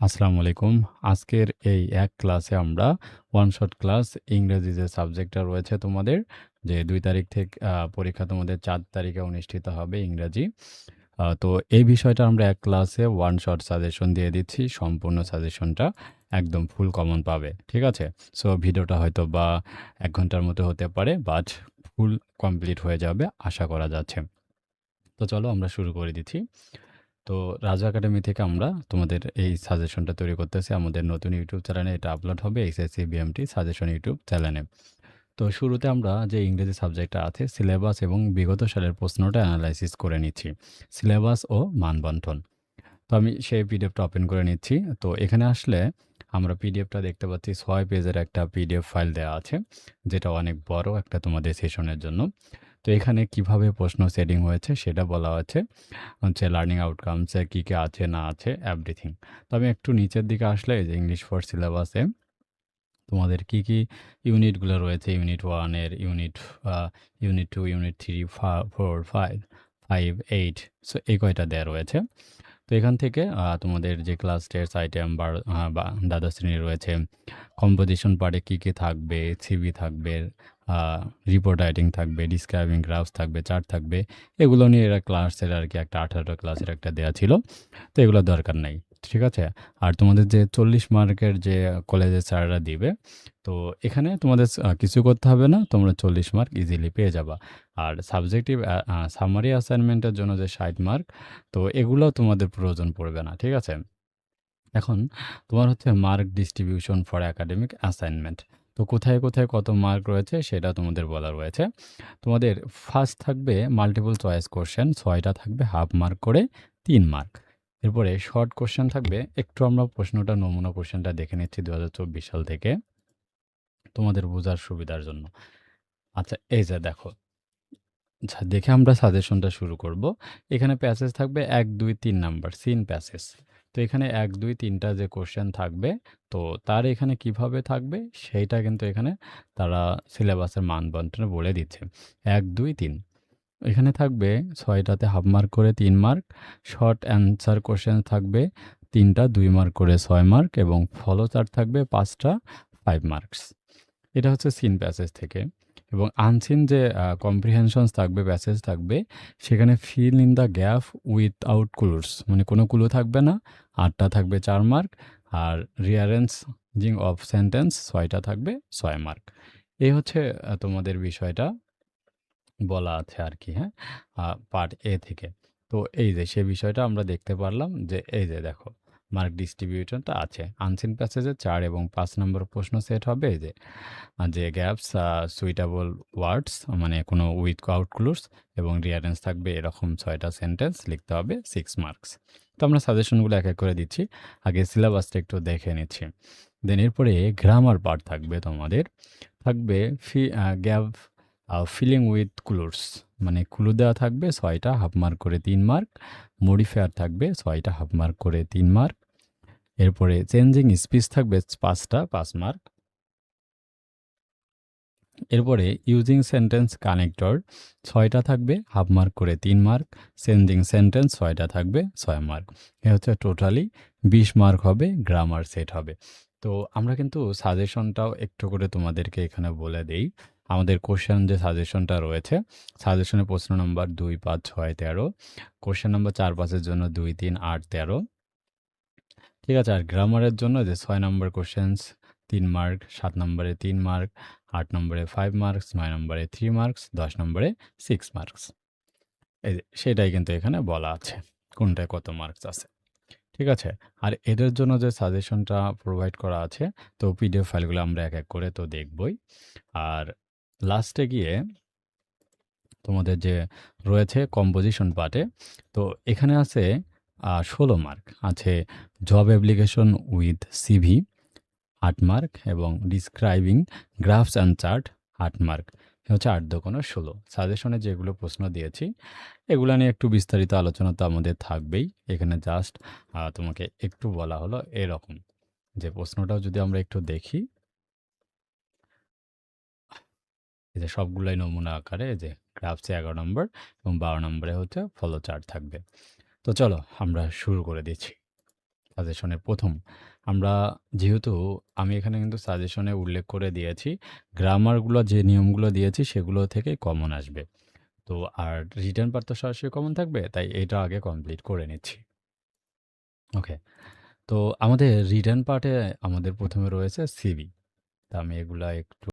আসসালামু আলাইকুম। আজকের এই এক ক্লাসে আমরা ওয়ান শট ক্লাস ইংরেজি যে সাবজেক্টটা রয়েছে তোমাদের, যে ২ তারিখ থেকে পরীক্ষা তোমাদের ৪ তারিখে অনুষ্ঠিত হবে ইংরাজি। তো এই বিষয়টা আমরা এক ক্লাসে ওয়ান শট সাজেশন দিয়ে দিচ্ছি। সম্পূর্ণ সাজেশনটা একদম ফুল কমন পাবে। ঠিক আছে? সো ভিডিওটা হয়তোবা ১ ঘন্টার মতো হতে পারে, বাট ফুল কমপ্লিট হয়ে যাবে আশা করা যাচ্ছে। তো চলো আমরা শুরু করে দিচ্ছি। তো রাজা একাডেমি থেকে আমরা তোমাদের এই সাজেশনটা তৈরি করতেছি। আমাদের নতুন ইউটিউব চ্যানেলে এটা আপলোড হবে, এসএসসি বিএমটি সাজেশন ইউটিউব চ্যানেলে। তো শুরুতে আমরা যে ইংরেজি সাবজেক্টটা আছে সিলেবাস এবং বিগত সালের প্রশ্নটা অ্যানালাইসিস করে নিচ্ছি। সিলেবাস ও মানবন্টন। তো আমি সেই পিডিএফটা ওপেন করে নিচ্ছি। তো এখানে আসলে আমরা পিডিএফটা দেখতে পাচ্ছি ৬ পেজের একটা পিডিএফ ফাইল দেওয়া আছে, যেটা অনেক বড় একটা তোমাদের সেশনের জন্য। তো এখানে কিভাবে প্রশ্ন সেটিং হয়েছে সেটা বলা হচ্ছে লার্নিং আউটকামসে কী, কী আছে না আছে এভরিথিং। তো আমি একটু নিচের দিকে আসলে এই যে ইংলিশ ফর সিলেবাসে তোমাদের কী, কী ইউনিটগুলো রয়েছে, ইউনিট 1 এর ইউনিট 2, ইউনিট 3, 4, 5, 8, সো এই কয়টা দেয়া রয়েছে। তো এখান থেকে তোমাদের যে ক্লাস টেস্ট আইটেম বা দ্বাদশ শ্রেণীর রয়েছে, কম্পোজিশন পার্টে কী, কী থাকবে, সিভি থাকবে, রিপোর্ট রাইটিং থাকবে, ডিসক্রাইবিং গ্রাফস থাকবে, চার্ট থাকবে। এগুলো নিয়ে এরা ক্লাসের আরকি একটা ১৮ ক্লাসের একটা দেয়া ছিল। তো এগুলোর দরকার নাই। ঠিক আছে? আর তোমাদের যে ৪০ মার্কের যে কলেজের স্যাররা দিবে, তো এখানে তোমাদের কিছু করতে হবে না। তোমরা ৪০ মার্ক ইজিলি পেয়ে যাবা। আর সাবজেক্টিভ সামারি অ্যাসাইনমেন্টের জন্য যে ৬০ মার্ক, তো এগুলোও তোমাদের প্রয়োজন পড়বে না। ঠিক আছে? এখন তোমার হচ্ছে mark distribution for academic assignment. তো কোথায়, কোথায় কত মার্ক রয়েছে সেটা তোমাদের বলা রয়েছে। তোমাদের ফার্স্ট থাকবে মাল্টিপল চয়েস কোয়েশ্চেন ৬ টা থাকবে হাফ মার্ক করে ৩ মার্ক। এরপরে শর্ট কোয়েশ্চেন থাকবে, একটু আমরা প্রশ্নটা নমুনা কোয়েশ্চেনটা দেখে নিচ্ছি ২০২৪ সাল থেকে তোমাদের বোঝার সুবিধার জন্য। আচ্ছা এই যে দেখো, আচ্ছা দেখে আমরা সাজেশনটা শুরু করব। এখানে প্যাসেজ থাকবে ১, ২, ৩ নাম্বার সিন প্যাসেজ। তো এখানে ১, ২, ৩ টা যে কোশ্চেন থাকবে, তো তার এখানে কিভাবে থাকবে সেইটা কিন্তু এখানে তারা সিলেবাসের মান বন্টনে বলে দিচ্ছে। ১, ২, ৩ এখানে থাকবে ৬ টাতে হাফ মার্ক করে ৩ মার্ক। শর্ট অ্যান্সার কোশ্চেন থাকবে ৩ টা ২ মার্ক করে ৬ মার্ক এবং ফলো চার্ট থাকবে ৫ টা ৫ মার্কস। এটা হচ্ছে সিন প্যাসেজ থেকে। এবং আনসিন যে কম্প্রিহেনশনস থাকবে, প্যাসেজ থাকবে, সেখানে fill in the gap without clues, মানে কোনো ক্লু থাকবে না। ৮ টা থাকবে ৪ মার্ক। আর রিঅ্যারেঞ্জিং অফ সেন্টেন্স ৬ টা থাকবে ৬ মার্ক। এই হচ্ছে তোমাদের বিষয়টা বলা আছে আরকি, হ্যাঁ? পার্ট এ থেকে। তো এই যে সে বিষয়টা আমরা দেখতে পারলাম যে এই যে দেখো মার্ক ডিস্ট্রিবিউশনটা আছে। আনসিন প্যাসেজে ৪ এবং ৫ নম্বর প্রশ্ন সেট হবে এই যে গ্যাপস, সুইটেবল ওয়ার্ডস, মানে কোনো উইথআউট ক্লুস এবং রিঅ্যারেঞ্জ থাকবে এরকম ৬ টা সেন্টেন্স লিখতে হবে 6 মার্কস। তো আমরা সাজেশনগুলো এক, এক করে দিচ্ছি। আগে সিলেবাসটা একটু দেখে নিচ্ছি। দেন এরপরে গ্রামার পার্ট থাকবে তোমাদের। থাকবে গ্যাপ ফিলিং উইথ ক্লুস, মানে ক্লু দেওয়া থাকবে ৬ টা হাফ মার্ক করে ৩ মার্ক। মডিফায়ার থাকবে ৬ টা হাফ মার্ক করে ৩ মার্ক। এরপরে চেঞ্জিং স্পিচ থাকবে ৫ টা ৫ মার্ক। এরপরে ইউজিং সেন্টেন্স কানেক্টর ৬ টা থাকবে হাফ মার্ক করে ৩ মার্ক। চেঞ্জিং সেন্টেন্স ৬ টা থাকবে ৬ মার্ক। এ হচ্ছে টোটালি ২০ মার্ক হবে, গ্রামার সেট হবে। তো আমরা কিন্তু সাজেশনটাও একটু করে তোমাদেরকে এখানে বলে দেই। আমাদের কোশ্চেন যে সাজেশনটা রয়েছে, সাজেশনে প্রশ্ন নম্বর ২, ৫, ৬, ১৩, কোশ্চেন নম্বর ৪, ৫ এর জন্য ২, ৩, ৮, ১৩। ঠিক আছে? আর গ্রামারের জন্য যে ৬ নম্বর কোশ্চেনস ৩ মার্ক, ৭ নম্বরে ৩ মার্ক, ৮ নম্বরে ৫ মার্কস, ৯ নম্বরে ৩ মার্কস, ১০ নম্বরে 6 মার্কস। এই যে সেটাই কিন্তু এখানে বলা আছে। কোনটায় কত মার্কস আছে। ঠিক আছে? আর এদের জন্য যে সাজেশনটা প্রোভাইড করা আছে, তো পিডিএফ ফাইলগুলো আমরা এক, এক করে তো দেখবই। আর লাস্টে গিয়ে তোমাদের যে রয়েছে কম্পোজিশন পার্টে, তো এখানে আছে ১৬ মার্ক। আছে job application with CV ৮ mark এবং describing graphs and chart ৮ mark. এ হচ্ছে ৮ দোকানো ১৬। সাজেশনে যেগুলো প্রশ্ন দিয়েছি এগুলা নিয়ে একটু বিস্তারিত আলোচনা তো আমাদের থাকবেই। এখানে জাস্ট তোমাকে একটু বলা হলো এরকম, যে প্রশ্নটাও যদি আমরা একটু দেখি, এই যে সবগুলাই নমুনা আকারে, এই যে গ্রাফসে ১১ নম্বর এবং ১২ নম্বরে হচ্ছে ফলো চার্ট থাকবে। তো চলো আমরা শুরু করে দিচ্ছি। সাজেশনের ১ম। আমরা যেহেতু আমি এখানে কিন্তু সাজেশনে উল্লেখ করে দিয়েছি, গ্রামারগুলো যে নিয়মগুলো দিয়েছি সেগুলো থেকেই কমন আসবে। তো আর রিটেন পার্ট তো সরাসরি কমন থাকবে, তাই এটা আগে কমপ্লিট করে নিচ্ছি। ওকে। তো আমাদের রিটেন পার্টে আমাদের ১ম এ রয়েছে সিভি। তো আমি এগুলা একটু